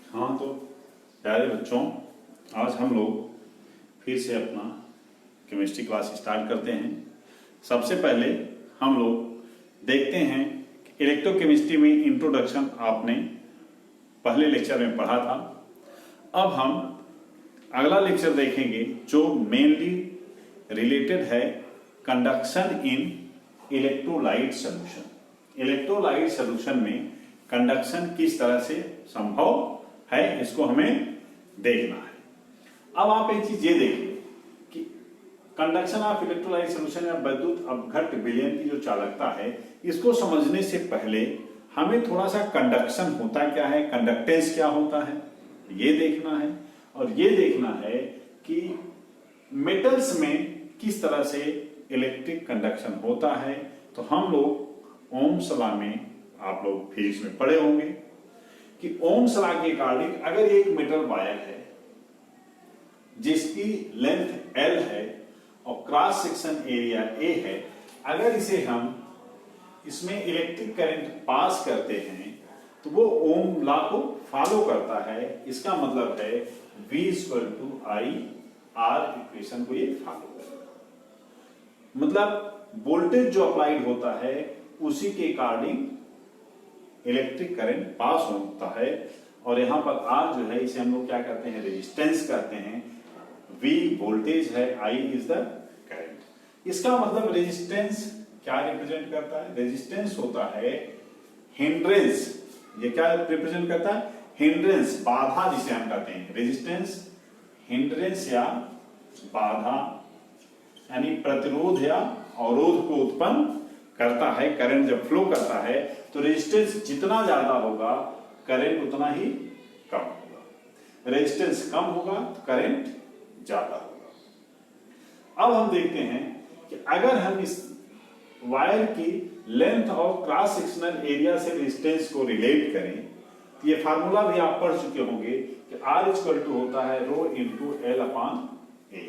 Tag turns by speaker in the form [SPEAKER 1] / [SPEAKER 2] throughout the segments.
[SPEAKER 1] हाँ तो प्यारे बच्चों, आज हम लोग फिर से अपना केमिस्ट्री क्लास स्टार्ट करते हैं। सबसे पहले हम लोग देखते हैं कि इलेक्ट्रोकेमिस्ट्री में इंट्रोडक्शन आपने पहले लेक्चर में पढ़ा था। अब हम अगला लेक्चर देखेंगे जो मेनली रिलेटेड है कंडक्शन इन इलेक्ट्रोलाइट सॉल्यूशन। इलेक्ट्रोलाइट सॉल्यूशन में कंडक्शन किस तरह से संभव है, इसको हमें देखना है। अब आप एक चीज ये देखिए कि कंडक्शन ऑफ इलेक्ट्रोलाइट सॉल्यूशन या विद्युत अपघट्ट विलयन की जो चालकता है, इसको समझने से पहले हमें थोड़ा सा कंडक्शन होता क्या है, कंडक्टेंस क्या होता है, ये देखना है। और ये देखना है कि मेटल्स में किस तरह से इलेक्ट्रिक कंडक्शन होता है। तो हम लोग ओम्स लॉ में, आप लोग फिजिक्स में पढ़े होंगे कि ओम्स लॉ के अकॉर्डिंग अगर एक मेटल वायर है जिसकी लेंथ L है और क्रॉस सेक्शन एरिया A है, अगर इसे हम इसमें इलेक्ट्रिक करंट पास करते हैं तो वो ओम लॉ को फॉलो करता है। इसका मतलब है V = I R इक्वेशन को ये फॉलो करेगा। मतलब वोल्टेज जो अप्लाइड होता है उसी के अकॉर्डिंग इलेक्ट्रिक करंट पास होता है। और यहां पर R जो है इसे हम लोग क्या करते हैं, रेजिस्टेंस करते हैं। V वोल्टेज है, I इज द करंट। इसका मतलब रेजिस्टेंस क्या रिप्रेजेंट करता है, रेजिस्टेंस होता है हिंड्रेंस। ये क्या रिप्रेजेंट करता है, हिंड्रेंस, बाधा जिसे हम कहते हैं। रेजिस्टेंस हिंड्रेंस या बाधा यानी प्रतिरोध या अवरोध को उत्पन्न करता है। करंट जब फ्लो करता है तो रेजिस्टेंस जितना ज्यादा होगा करंट उतना ही कम होगा, रेजिस्टेंस कम होगा तो करंट ज्यादा होगा। अब हम देखते हैं कि अगर हम इस वायर की लेंथ और क्रॉस सेक्शनल एरिया से रेजिस्टेंस को रिलेट करें तो ये फार्मूला भी आप पढ़ चुके होंगे कि R = होता है ρ × L/A,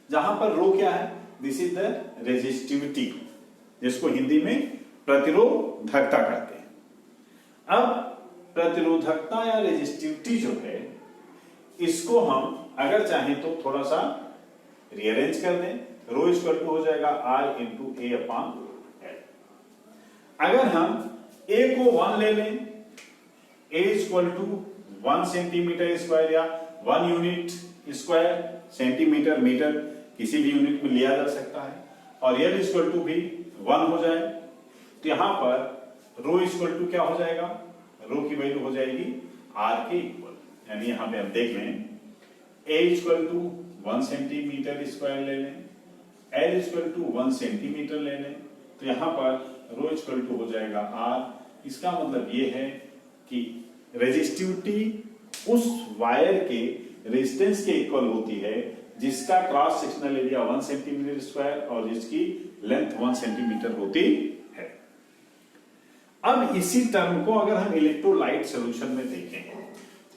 [SPEAKER 1] जहां पर रो क्या है, दिस इज द रेजिस्टिविटी, जिसको हिंदी में प्रतिरोधकता कहते हैं। अब प्रतिरोधकता या रेजिस्टिविटी जो है, इसको हम अगर चाहें तो थोड़ा सा रीअरेंज कर दें। रो = हो जाएगा R × A/L। अगर हम A को 1 ले लें, A = 1 सेंटीमीटर स्क्वायर या 1 यूनिट स्क्वायर, सेंटीमीटर मीटर किसी भी यूनिट में लिया जा सकता है, और L = भी 1 हो जाए तो यहां पर रो = क्या हो जाएगा, रो की वैल्यू हो जाएगी R के इक्वल। यानी यहां पे हम देख लें A = 1 सेंटीमीटर स्क्वायर ले लें, L = 1 सेंटीमीटर ले लें, तो यहां पर रो = हो जाएगा R। इसका मतलब ये है कि रेजिस्टिविटी उस वायर के रेजिस्टेंस के इक्वल होती है जिसका cross sectional area 1 centimetre square और जिसकी लेंथ 1 सेंटीमीटर होती है। अब इसी टर्म को अगर हम इलेक्ट्रोलाइट सॉल्यूशन में देखें,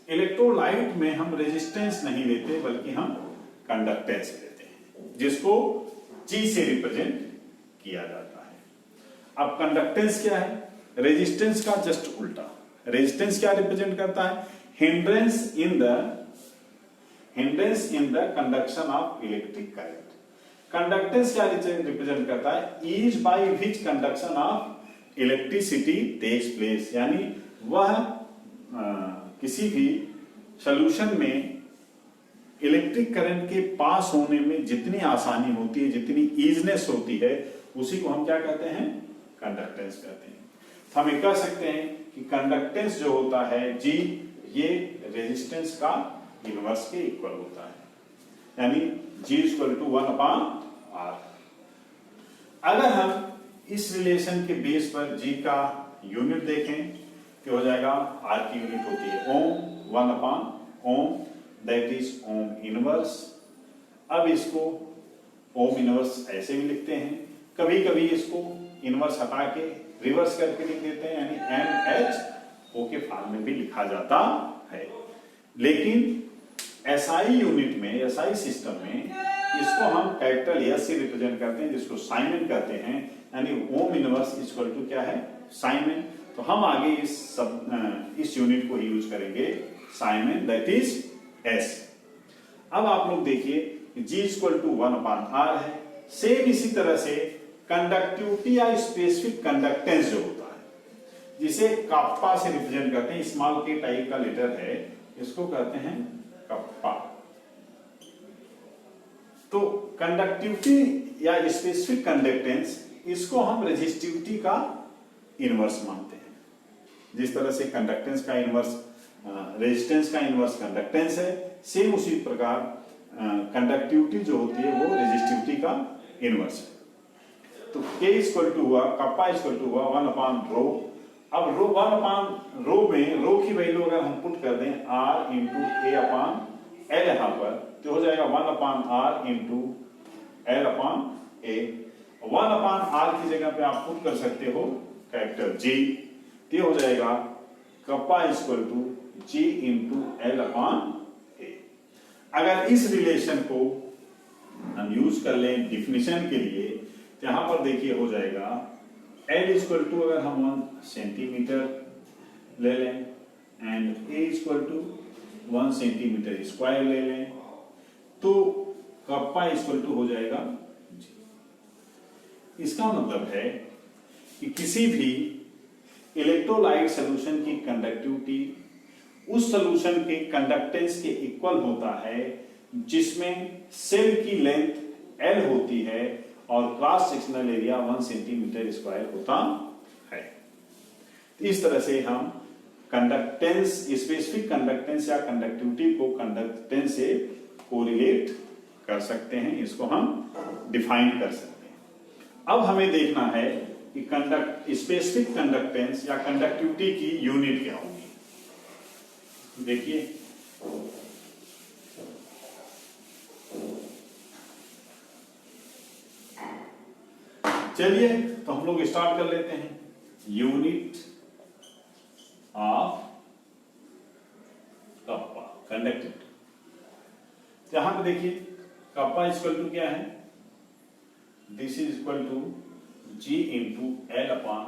[SPEAKER 1] इलेक्ट्रोलाइट में हम रेजिस्टेंस नहीं लेते बल्कि हम कंडक्टेंस लेते हैं, जिसको G से रिप्रेजेंट किया जाता है। अब कंडक्टेंस क्या है, रेजिस्टेंस का जस्ट उल्टा। रेजिस्टेंस क्या रिप्रेजेंट करता है, hindrance in the conduction of electric current. Conductance क्या रिप्रेजेंट करता है, is by which conduction of electricity takes place. यानी वह किसी भी सॉल्यूशन में इलेक्ट्रिक करंट के पास होने में जितनी आसानी होती है, जितनी ईजनेस होती है, उसी को हम क्या कहते हैं, कंडक्टेंस कहते हैं। तो हम ये कह सकते हैं कि कंडक्टेंस जो होता है G, ये रेजिस्टेंस का इनवर्स के इक्वल होता है। यानी G = 1/R। अगर हम इस रिलेशन के बेस पर G का यूनिट देखें तो हो जाएगा, R की यूनिट होती है ओम, 1/ओम, दैट इज ओम इनवर्स। अब इसको ओम इनवर्स ऐसे भी लिखते हैं, कभी कभी इसको इनवर्स हटा के रिवर्स करके लिख देते हैं, यानी MHO के फॉर्म में भी लिखा जाता है। लेकिन SI यूनिट में, SI सिस्टम में इसको हम कैपिटल S से रिप्रेजेंट करते हैं, जिसको साइमन कहते हैं। यानी ओम इनवर्स = क्या है, साइमन। तो हम आगे इस यूनिट को ही यूज करेंगे साइमन, दैट इज एस। अब आप लोग देखिए G इक्वल टू 1/R है। सेम इसी तरह से कंडक्टिविटी या स्पेसिफिक कंडक्टेंस जो होता है, जिसे कप्पा से रिप्रेजेंट करते हैं, स्मॉल के टाइप का लेटर है, इसको कहते हैं कप्पा। तो कंडक्टिविटी या स्पेसिफिक कंडक्टेंस, इसको हम रेजिस्टिविटी का इनवर्स मानते हैं। जिस तरह से कंडक्टेंस का इनवर्स रेजिस्टेंस का इनवर्स कंडक्टेंस है, सेम उसी प्रकार कंडक्टिविटी जो होती है वो रेजिस्टिविटी का इनवर्स है। तो K इक्वल टू हुआ, कप्पा इक्वल टू हुआ 1/रो। अब रो 1/रो में रो की वैल्यू अगर हम पुट कर दें R इंटू A/L यहां पर, तो हो जाएगा 1/R इंटू L/A। 1/R की जगह पे आप पुट कर सकते हो कैरेक्टर G, तो हो जाएगा kappa equal to G into L/A। अगर इस रिलेशन को हम यूज कर लें डिफिनेशन के लिए, तो यहां पर देखिए हो जाएगा L इक्वल टू, अगर हम 1 सेंटीमीटर ले लें and A equal to 1 centimetre square ले लें, तो कप्पा इक्वल टू हो जाएगा G। इसका मतलब है कि किसी भी इलेक्ट्रोलाइट सॉल्यूशन की कंडक्टिविटी उस सॉल्यूशन के कंडक्टेंस के इक्वल होता है जिसमें सेल की लेंथ L होती है और cross sectional area 1 centimetre square होता है। तो इस तरह से हम कंडक्टेंस, स्पेसिफिक कंडक्टेंस या कंडक्टिविटी को कंडक्टेंस से कोरिलेट कर सकते हैं, इसको हम डिफाइन कर सकते हैं। अब हमें देखना है कि स्पेसिफिक कंडक्टेंस या कंडक्टिविटी की यूनिट क्या होगी। देखिए चलिए, तो हम लोग स्टार्ट कर लेते हैं। यूनिट ऑफ कप्पा कंडक्टिविटी, यहां पे देखिए कप्पा इक्वल टू क्या है, this is equal to G into L/A।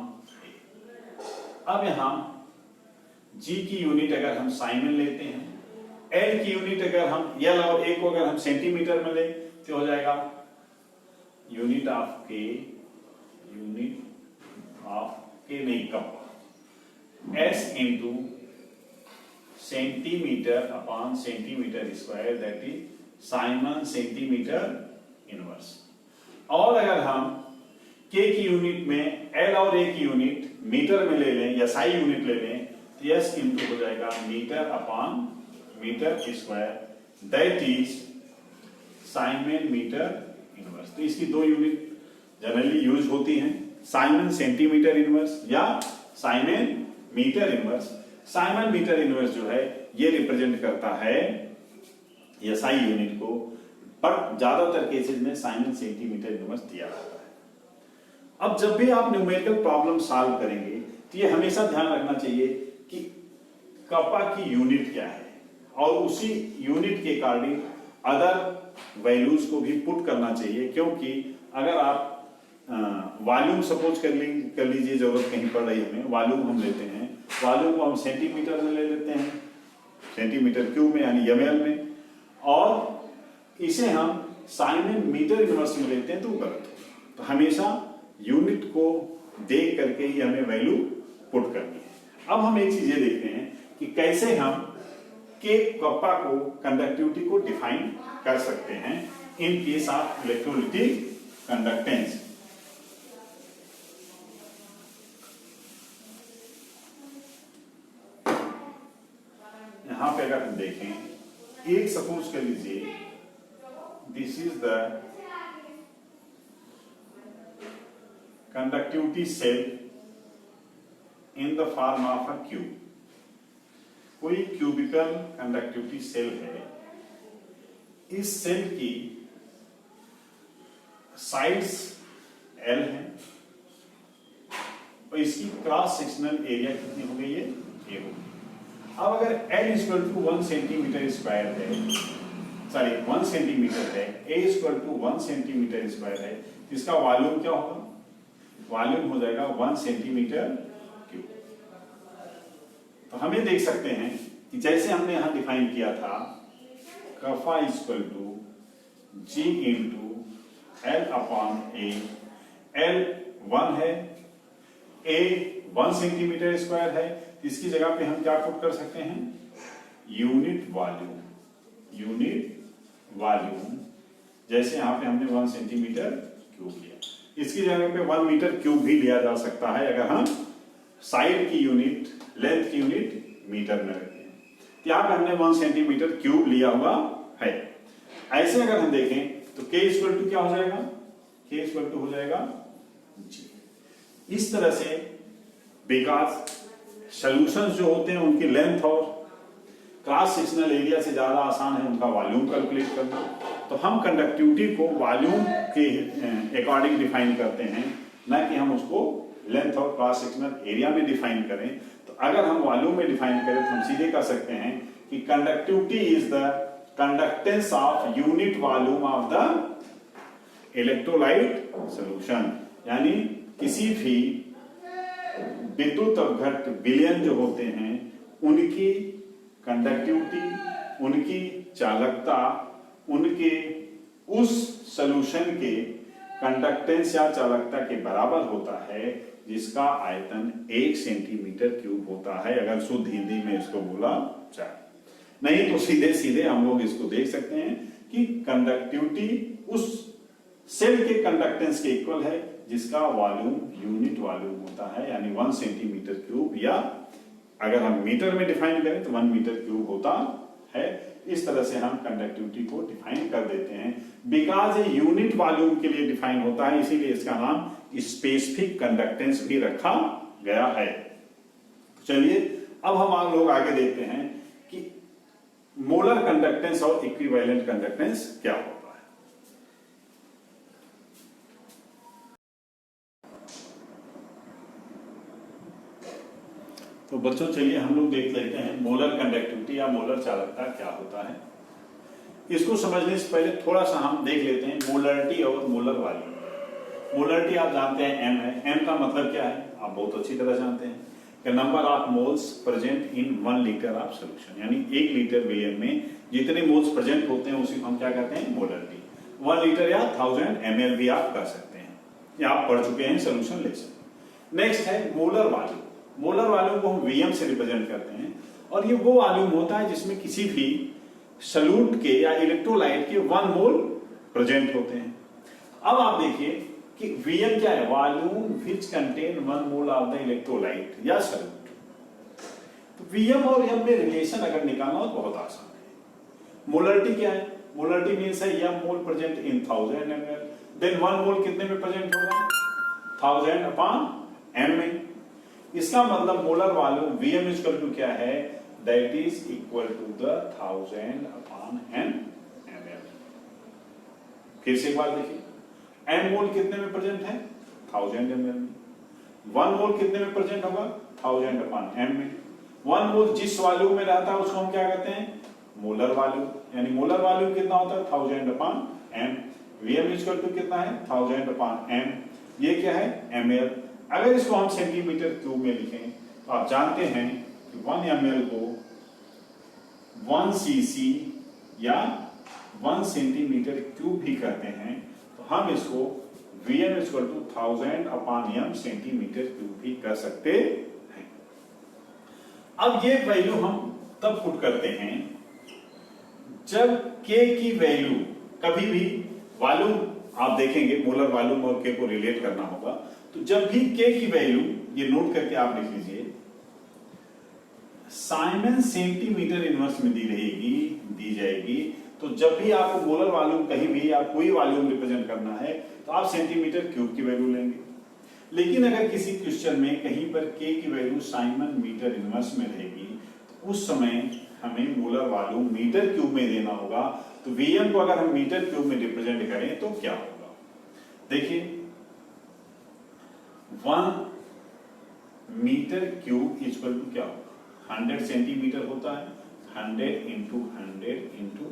[SPEAKER 1] अब यहां G की यूनिट अगर हम साइमन लेते हैं, L की यूनिट अगर हम L और A को अगर हम सेंटीमीटर में लें, तो हो जाएगा यूनिट ऑफ K, नहीं kappa, S into centimetre upon centimetre square, that is Simon centimetre inverse. और अगर हम K की यूनिट में L और A की यूनिट मीटर में ले लें या साई यूनिट ले लें, तो S इंटू हो जाएगा metre upon metre square, that is siemens metre inverse. तो इसकी दो यूनिट जनरली यूज होती हैं, साइमन सेंटीमीटर इनवर्स या siemens metre inverse. Siemens metre inverse जो है ये रिप्रेजेंट करता है SI यूनिट को, बट ज्यादातर केसेस में साइमन सेंटीमीटर इनवर्स दिया जाता है। अब जब भी आप न्यूमेरिकल प्रॉब्लम सॉल्व करेंगे, तो ये हमेशा ध्यान रखना चाहिए कि कप्पा की यूनिट क्या है, और उसी यूनिट के अकॉर्डिंग अदर वैल्यूज को भी पुट करना चाहिए। क्योंकि अगर आप वॉल्यूम सपोज कर लीजिए, जरूरत कहीं पड़ रही है हमें, वॉल्यूम हम लेते हैं, वॉल्यूम को हम सेंटीमीटर में ले लेते हैं, सेंटीमीटर क्यूब में यानी ml में, और इसे हम साइमन मीटर इनवर्स में लेते हैं, तो गलत है। तो हमेशा यूनिट को देख करके ही हमें वैल्यू पुट करनी है। अब हम एक चीज ये देखते हैं कि कैसे हम के कप्पा को, कंडक्टिविटी को डिफाइन कर सकते हैं in case of electrolytic conductance. यहां पे अगर हम देखें, एक सपोज कर लीजिए, this is the conductivity cell in the form of a cube. कोई क्यूबिकल कंडक्टिविटी सेल है, इस सेल की साइड्स L है और इसकी क्रॉस सेक्शनल एरिया कितनी हो गई है, ये हो गई। अब अगर L equal to 1 centimetre square है, सॉरी 1 सेंटीमीटर है, A equal to 1 centimetre square है, तो इसका वॉल्यूम क्या होगा, वॉल्यूम हो जाएगा 1 सेंटीमीटर क्यूब। हमें देख सकते हैं कि जैसे हमने यहां डिफाइन किया था kappa equal to g into l upon a, l 1 है, ए 1 सेंटीमीटर स्क्वायर है, इसकी जगह पे हम क्या पुट कर सकते हैं, यूनिट वॉल्यूम, यूनिट वॉल्यूम। जैसे यहां पे हमने 1 सेंटीमीटर क्यूब लिया, इसकी जगह पे 1 मीटर क्यूब भी लिया जा सकता है अगर हम साइड की यूनिट, लेंथ की यूनिट मीटर में रखें। यहाँ पे हमने 1 सेंटीमीटर क्यूब लिया हुआ है। ऐसे अगर हम देखें तो k इक्वल टू क्या हो जाएगा, k इक्वल टू हो जाएगा g। इस तरह से बिकॉज सॉल्यूशंस जो होते हैं उनकी लेंथ और क्रॉस सेक्शनल एरिया से ज्यादा आसान है उनका वॉल्यूम कैलकुलेट करना, तो हम कंडक्टिविटी को वॉल्यूम के अकॉर्डिंग डिफाइन करते हैं, ना कि हम उसको लेंथ और क्रॉस सेक्शनल एरिया में डिफाइन करें। तो अगर हम वॉल्यूम में डिफाइन करें तो हम सीधे कह सकते हैं कि conductivity is the conductance of unit volume of the electrolyte solution, यानी किसी भी विद्युत अपघट्ट विलयन जो होते हैं उनकी कंडक्टिविटी, उनकी चालकता, उनके उस सॉल्यूशन के कंडक्टेंस या चालकता के बराबर होता है जिसका आयतन 1 सेंटीमीटर क्यूब होता है, अगर शुद्ध हिंदी में इसको बोला जाए। नहीं तो सीधे सीधे हम लोग इसको देख सकते हैं कि कंडक्टिविटी उस सेल के कंडक्टेंस के इक्वल है जिसका वॉल्यूम यूनिट वॉल्यूम होता है, यानी 1 सेंटीमीटर क्यूब, या अगर हम मीटर में डिफाइन करें तो 1 मीटर क्यूब होता है। इस तरह से हम कंडक्टिविटी को डिफाइन कर देते हैं। बिकॉज ये यूनिट वॉल्यूम के लिए डिफाइन होता है, इसीलिए इसका नाम स्पेसिफिक कंडक्टेंस भी रखा गया है। चलिए अब हम लोग आगे देखते हैं कि मोलर कंडक्टेंस और इक्विवेलेंट कंडक्टेंस क्या होता है। तो बच्चों चलिए हम लोग देख लेते हैं मोलर कंडक्टिविटी या मोलर चालकता क्या होता है। इसको समझने से पहले थोड़ा सा हम देख लेते हैं मोलरिटी और मोलर वॉल्यूम। मोलरिटी आप जानते हैं m है, m का मतलब क्या है आप बहुत अच्छी तरह जानते हैं कि number of moles present in 1 litre of solution, यानी 1 लीटर वेम में जितने मोल्स प्रेजेंट होते हैं उसी को हम क्या कहते हैं, मोलरिटी। 1 लीटर या 1000 ml भी आप कह सकते हैं, या आप पढ़ चुके हैं सोल्यूशन लेसन। नेक्स्ट है मोलर वॉल्यूम। मोलर वॉल्यूम को हम Vm से रिप्रेजेंट करते हैं, और ये वो वॉल्यूम होता है जिसमें किसी भी सॉल्यूट के या इलेक्ट्रोलाइट के 1 मोल प्रेजेंट होते हैं। अब आप देखिए कि Vm क्या है, volume which contain 1 mole of the electrolyte या सॉल्यूट। तो Vm और m में रिलेशन अगर निकालना हो तो बहुत आसान है। मोलरिटी क्या है, मोलरिटी मींस है m mole present in 1000 ml, then 1 mole कितने में प्रेजेंट होगा, 1000 अपॉन m में। इसका मतलब molar volume Vm equal to क्या है, that is equal to the 1000 upon m ml। फिर से एक बार देखिए, m मोल कितने में प्रेजेंट है, 1000 ml में। 1 मोल कितने में प्रेजेंट होगा, 1000 अपॉन m में। 1 मोल जिस वॉल्यूम में रहता है उसको हम क्या कहते हैं, मोलर वॉल्यूम, यानी मोलर वॉल्यूम कितना होता है, 1000 upon m। Vm equal to कितना है, 1000 अपॉन m। ये क्या है, ml। अगर इसको हम सेंटीमीटर क्यूब में लिखें तो आप जानते हैं कि 1 ml को 1 cc या 1 सेंटीमीटर क्यूब भी कहते हैं, तो हम इसको Vm equal to 1000 upon m centimetre cube भी कह सकते हैं। अब ये वैल्यू हम तब पुट करते हैं जब k की वैल्यू, कभी भी वॉल्यूम आप देखेंगे मोलर वॉल्यूम और k को रिलेट करना होगा, तो जब भी k की वैल्यू, ये नोट करके आप लिख लीजिए, साइमन सेंटीमीटर इनवर्स में दी जाएगी, तो जब भी आपको मोलर वॉल्यूम कहीं भी या कोई वॉल्यूम रिप्रेजेंट करना है तो आप सेंटीमीटर क्यूब की वैल्यू लेंगे। लेकिन अगर किसी क्वेश्चन में कहीं पर k की वैल्यू साइमन मीटर इनवर्स में रहेगी तो उस समय हमें मोलर वॉल्यूम मीटर क्यूब में देना होगा। तो Vm को अगर हम मीटर क्यूब में रिप्रेजेंट करें तो क्या होगा, देखिए 1 मीटर क्यूब इक्वल टू क्या होगा, 100 सेंटीमीटर होता है, 100 इंटू 100 इंटू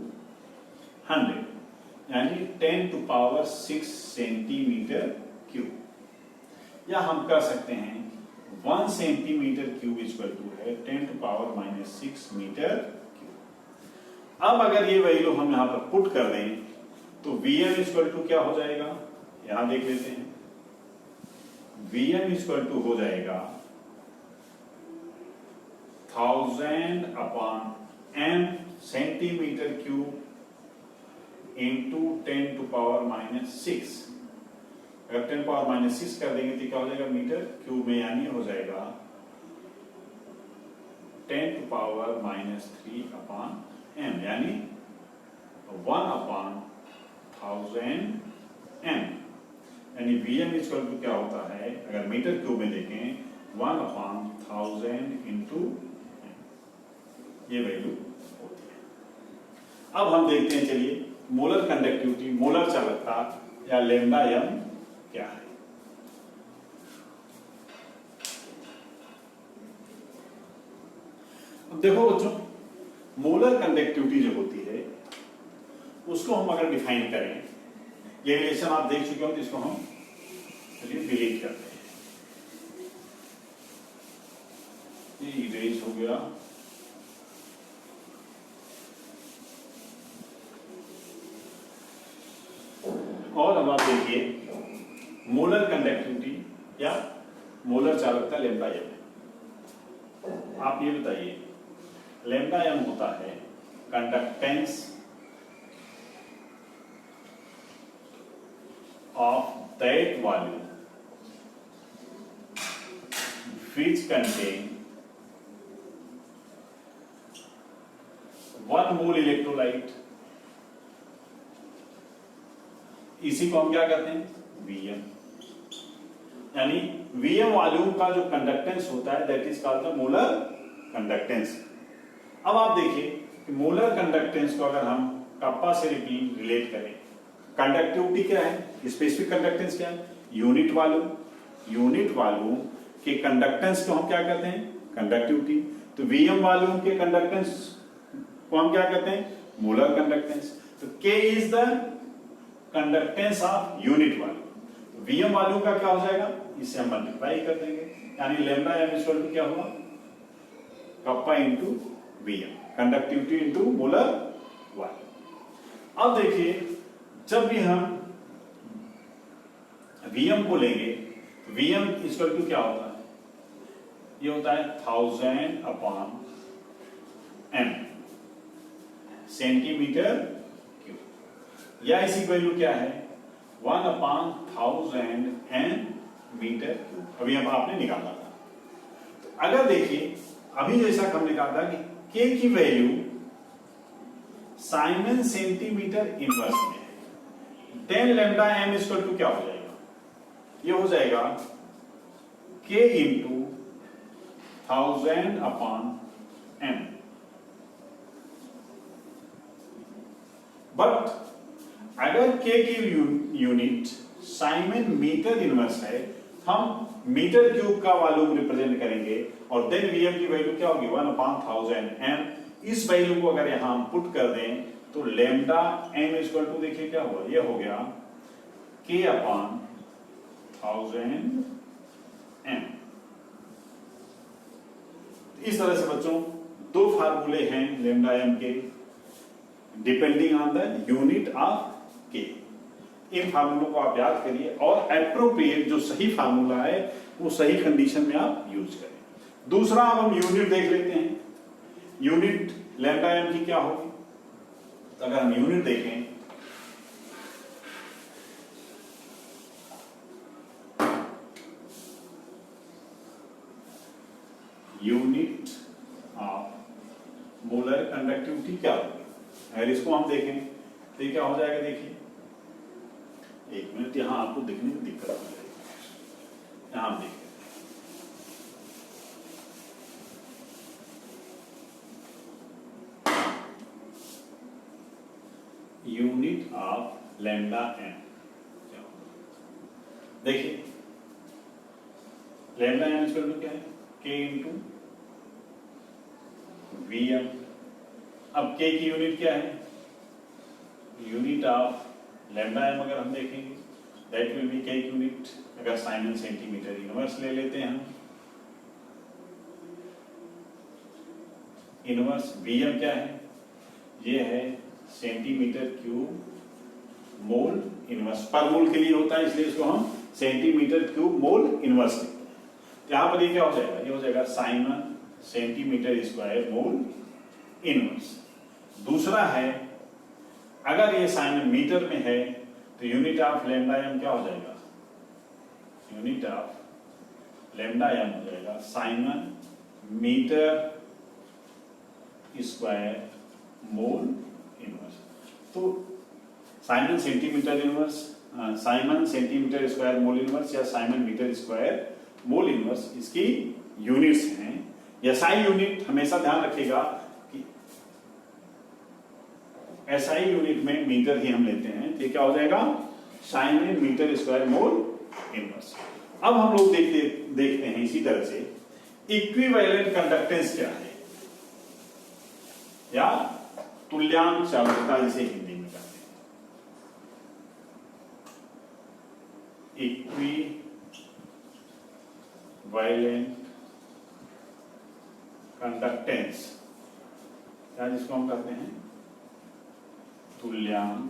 [SPEAKER 1] 100, यानी 10 टू पावर 6 सेंटीमीटर क्यूब। या हम कह सकते हैं 1 सेंटीमीटर क्यूब इक्वल टू है 10⁻⁻6 मीटर क्यूब। अब अगर ये वैल्यू हम यहां पर पुट कर दें तो Vm इक्वल टू क्या हो जाएगा, यहां देख लेते हैं। Vm इक्वल टू हो जाएगा 1000/m सेंटीमीटर क्यूब इंटू 10⁻⁻6। अगर 10⁻⁻6 कर देंगे तो क्या हो जाएगा मीटर क्यूब में, यानी हो जाएगा 10⁻⁻3/m, यानी 1/1000 m। यानी Vm इक्वल टू क्या होता है, अगर मीटर क्यूब में देखें 1/1000 इंटू ये वैल्यू होती है। अब हम देखते हैं, चलिए मोलर कंडक्टिविटी, मोलर चालकता या लैम्डा m क्या है। अब देखो बच्चों, मोलर कंडक्टिविटी जो होती है उसको हम अगर डिफाइन करें, ये रिलेशन आप देख चुके हो, तो इसको हम चलिए डिलीट करते हैं। ये इरेज हो गया। और अब आप देखिए मोलर कंडक्टिविटी या मोलर चालकता लैम्डा m। आप ये बताइए, लैम्डा m होता है conductance of that volume which contain 1 mole electrolyte। इसी को हम क्या कहते हैं, Vm। यानी Vm वॉल्यूम का जो कंडक्टेंस होता है that is called the molar conductance. अब आप देखिए कि मोलर कंडक्टेंस को अगर हम कप्पा से रिलेट करें, कंडक्टिविटी क्या है, स्पेसिफिक कंडक्टेंस क्या है, यूनिट वॉल्यूम। यूनिट वॉल्यूम के कंडक्टेंस को हम क्या कहते हैं, कंडक्टिविटी। तो Vm वॉल्यूम के कंडक्टेंस को हम क्या कहते हैं, मोलर कंडक्टेंस। तो K is the conductance of unit volume. Vm volume का क्या हो जाएगा, इसे हम मल्टीप्लाई कर देंगे, यानी लैम्डा m इक्वल टू क्या हुआ, kappa into Vm, conductivity into molar volume. अब देखिए जब भी हम Vm को लेंगे, Vm इक्वल टू क्या होता है, ये होता है 1000/m सेंटीमीटर क्यूब, या इसी वैल्यू क्या है 1/1000 m मीटर क्यूब। अभी हम आपने निकाला था। तो अगर देखिए अभी जैसा हम निकाला था कि K की वैल्यू साइमन सेंटीमीटर इनवर्स में है, 10 लैम्डा m इक्वल टू क्या हो जाएगा, ये हो जाएगा K इंटू 1000/m। बट अगर K की यूनिट साइमन मीटर इनवर्स है, हम मीटर क्यूब का वॉल्यूम रिप्रेजेंट करेंगे, और देन Vm की वैल्यू क्या होगी 1/1000 m। इस वैल्यू को अगर यहां हम पुट कर दें तो लैम्डा m इक्वल टू देखिए क्या हुआ, ये हो गया K/1000 m। इस तरह से बच्चों दो फार्मूले हैं लैम्डा m के, depending on the unit of K। इन फार्मूलों को आप याद करिए और एप्रोप्रिएट जो सही फार्मूला है वो सही कंडीशन में आप यूज करें। दूसरा अब हम यूनिट देख लेते हैं, यूनिट लैम्डा m की क्या होगी। तो अगर हम यूनिट देखें, यूनिट ऑफ मोलर कंडक्टिविटी क्या होगी, अगर इसको हम देखें तो क्या हो जाएगा, देखिए एक मिनट, यहां आपको दिखने में दिक्कत हो जाएगी। यहां हम देखें, यूनिट ऑफ लैम्डा m, देखिए लैम्डा m इक्वल टू क्या है, K इंटू Vm। अब K की यूनिट क्या है, यूनिट ऑफ लैम्डा m अगर हम देखेंगे that will be K unit, अगर साइमन सेंटीमीटर इनवर्स ले लेते हैं हम इनवर्स Vm क्या है, ये है सेंटीमीटर क्यूब मोल इनवर्स, पर मोल के लिए होता है इसलिए इसको हम सेंटीमीटर क्यूब मोल इनवर्स लिखते हैं। तो यहां पर ये क्या हो जाएगा, ये हो जाएगा Simon centimetre square mol inverse. दूसरा है, अगर ये साइमन मीटर में है तो यूनिट ऑफ लैम्डा एम क्या हो जाएगा, यूनिट ऑफ लैम्डा एम हो जाएगा siemens metre square mol inverse. तो siemens centimetre inverse, siemens centimetre square mol inverse या siemens metre square mol inverse इसकी यूनिट्स हैं। एसआई यूनिट हमेशा ध्यान रखिएगा कि एसआई यूनिट में मीटर ही हम लेते हैं, तो क्या हो जाएगा siemens metre square mol inverse. अब हम लोग देखते हैं इसी तरह से इक्विवेलेंट कंडक्टेंस क्या है, या तुल्यांक चालकता जिसे हिंदी में कहते हैं। इक्विवेलेंट कंडक्टेंस या जिसको हम कहते हैं तुल्यांक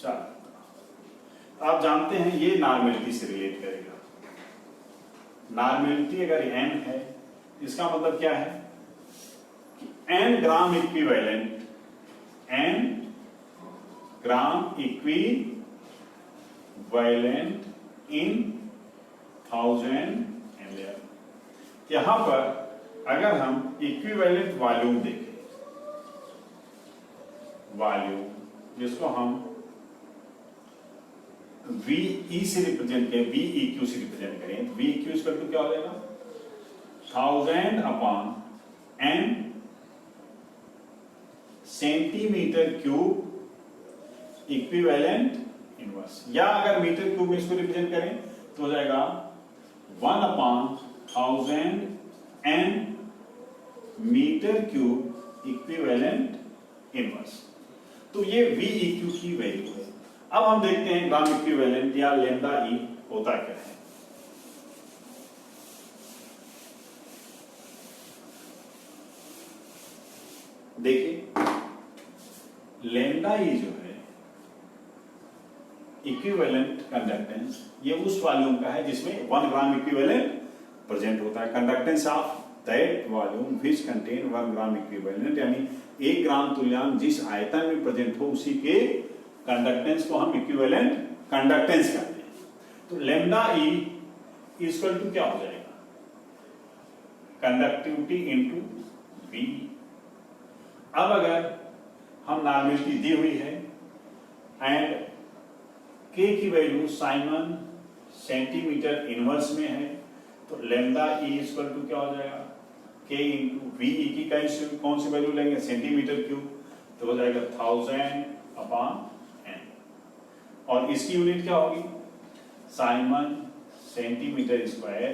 [SPEAKER 1] चालकता। आप जानते हैं ये नॉर्मेलिटी से रिलेट करेगा। नॉर्मेलिटी अगर n है, इसका मतलब क्या है कि n gram equivalent, n gram equivalent इन 1000 ml। यहां पर अगर हम इक्विवेलेंट वॉल्यूम देखें, वॉल्यूम जिसको हम VE से रिप्रेजेंट करें, VEQ से रिप्रेजेंट करें, तो VEQ इसका तो क्या हो जाएगा 1000 upon n centimetre cube equivalent inverse, या अगर मीटर क्यूब में इसको रिप्रेजेंट करें तो हो जाएगा 1 upon 1000 n metre cube equivalent inverse. तो ये VEQ की वैल्यू है। अब हम देखते हैं ग्राम इक्विवेलेंट या लैम्डा ई होता क्या है। देखिए लैम्डा ई जो है इक्विवेलेंट कंडक्टेंस, ये उस वॉल्यूम का है जिसमें 1 ग्राम इक्विवेलेंट प्रेजेंट होता है। Conductance of that volume which contain 1 gram equivalent, यानी 1 ग्राम तुल्यांक जिस आयतन में प्रेजेंट हो उसी के कंडक्टेंस को हम इक्विवेलेंट कंडक्टेंस कहते हैं। तो लैम्डा ई इक्वल टू क्या हो जाएगा, कंडक्टिविटी इनटू V। अब अगर हम नॉर्मेलिटी दी हुई है एंड K की वैल्यू साइमन सेंटीमीटर इनवर्स में है, तो लैम्डा ई इक्वल टू क्या हो जाएगा K इंटू VE की कौन सी वैल्यू लेंगे, सेंटीमीटर क्यूब, तो हो जाएगा 1000 अपॉन n। और इसकी यूनिट क्या होगी, Simon centimetre square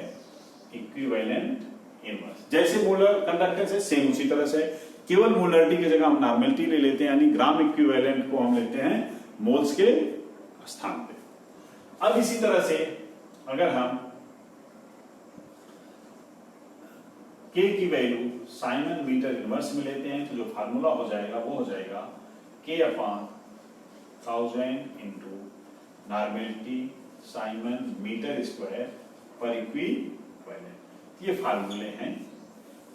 [SPEAKER 1] equivalent inverse. जैसे मोलर कंडक्टेंस है सेम उसी तरह से, केवल मोलरिटी की जगह हम नॉर्मेलिटी ले लेते हैं, यानी ग्राम इक्विवेलेंट को हम लेते हैं मोल्स के स्थान पे। अब इसी तरह से अगर हम K की वैल्यू साइमन मीटर इनवर्स में लेते हैं, तो जो फार्मूला हो जाएगा वो हो जाएगा K upon 1000 into normality siemens metre square पर इक्विवेलेंट। ये फार्मूले हैं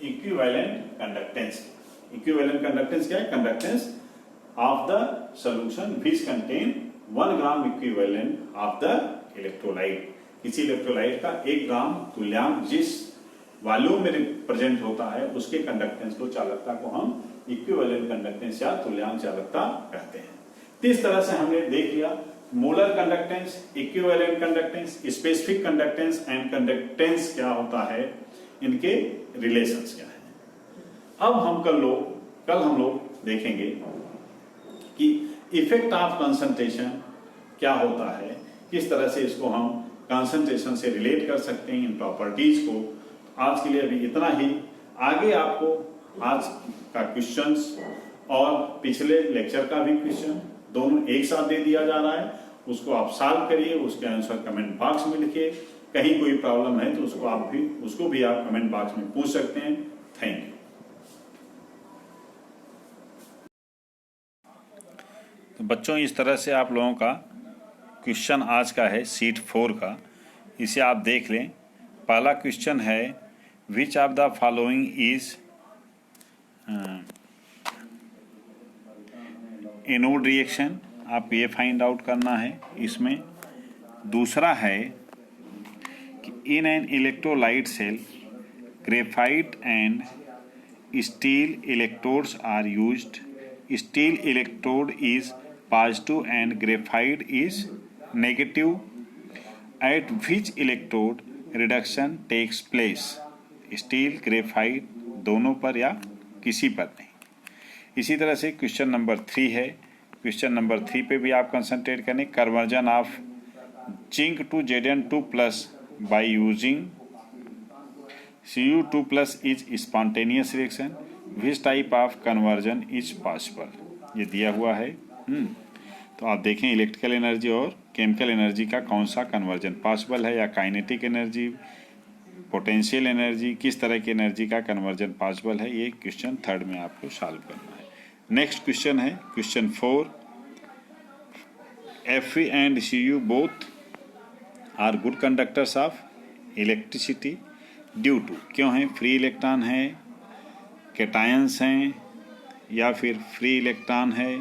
[SPEAKER 1] इक्विवेलेंट कंडक्टेंस। इक्विवेलेंट कंडक्टेंस क्या है, conductance of the solution which contain 1 gram equivalent of the electrolyte. किसी इलेक्ट्रोलाइट का 1 ग्राम तुल्यांक जिस वॉल्यूम में प्रेजेंट होता है उसके कंडक्टेंस को, चालकता को हम इक्विवेलेंट कंडक्टेंस या तुल्यांक चालकता कहते हैं। तो इस तरह से हमने देख लिया molar conductance, equivalent conductance, specific conductance and conductance क्या होता है, इनके रिलेशंस क्या है। अब हम कल हम लोग देखेंगे कि इफेक्ट ऑफ कंसंट्रेशन क्या होता है, किस तरह से इसको हम कंसंट्रेशन से रिलेट कर सकते हैं इन प्रॉपर्टीज को। आज के लिए अभी इतना ही। आगे आपको आज का क्वेश्चंस और पिछले लेक्चर का भी क्वेश्चन दोनों एक साथ दे दिया जा रहा है, उसको आप सॉल्व करिए, उसके आंसर कमेंट बॉक्स में लिखिए। कहीं कोई प्रॉब्लम है तो उसको भी आप कमेंट बॉक्स में पूछ सकते हैं। Thank you. तो बच्चों इस तरह से आप लोगों का क्वेश्चन आज का है शीट 4 का, इसे आप देख लें। पहला क्वेश्चन है which of the following is anode reaction, आप ये फाइंड आउट करना है इसमें। दूसरा है कि in an electrolyte cell graphite and steel electrodes are used, steel electrode is positive and graphite is negative, at which electrode reduction takes place, steel graphite दोनों पर या किसी पर नहीं। इसी तरह से क्वेश्चन नंबर 3 है। क्वेश्चन नंबर 3 पे भी आप कंसंट्रेट करें। Conversion of zinc to Zn2+ by using Cu2+ is spontaneous reaction, which type of conversion is possible, ये दिया हुआ है। तो आप देखें इलेक्ट्रिकल एनर्जी और केमिकल एनर्जी का कौन सा कन्वर्जन पॉसिबल है, या काइनेटिक एनर्जी, पोटेंशियल एनर्जी, किस तरह की एनर्जी का कन्वर्जन पॉसिबल है, ये क्वेश्चन 3 में आपको सॉल्व करना है। नेक्स्ट क्वेश्चन है question 4, Fe and Cu both are good conductors of electricity due to, क्यों हैं, फ्री इलेक्ट्रॉन है, कैटायंस हैं, या फिर फ्री इलेक्ट्रॉन है,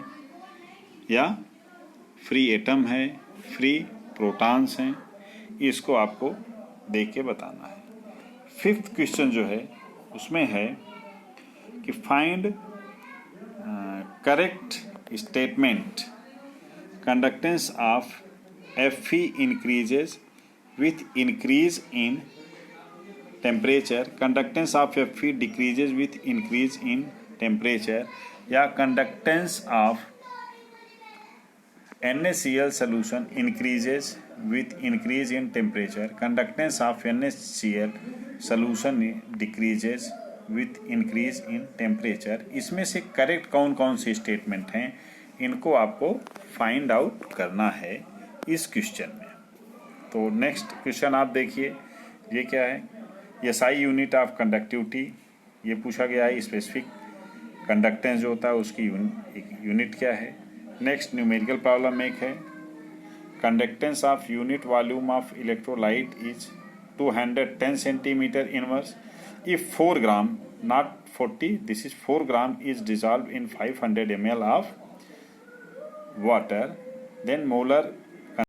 [SPEAKER 1] या फ्री एटम है, फ्री प्रोटॉन्स हैं, इसको आपको देख के बताना है। 5th क्वेश्चन जो है उसमें है कि find correct statement, conductance of Fe increases with increase in temperature, conductance of Fe decreases with increase in temperature, या conductance of NaCl solution increases with increase in temperature, conductance of NaCl solution decreases with increase in temperature। इसमें से correct कौन कौन से statement हैं, इनको आपको find out करना है इस क्वेश्चन में। तो नेक्स्ट क्वेश्चन आप देखिए, ये क्या है, SI यूनिट ऑफ कंडक्टिविटी ये पूछा गया है। स्पेसिफिक कंडक्टेंस जो होता है उसकी यूनिट क्या है। नेक्स्ट न्यूमेरिकल प्रॉब्लम एक है, conductance of unit volume of electrolyte is 210 centimetre inverse if 4 gram not 40 this is 4 gram is dissolve in 500 ml of water, then molar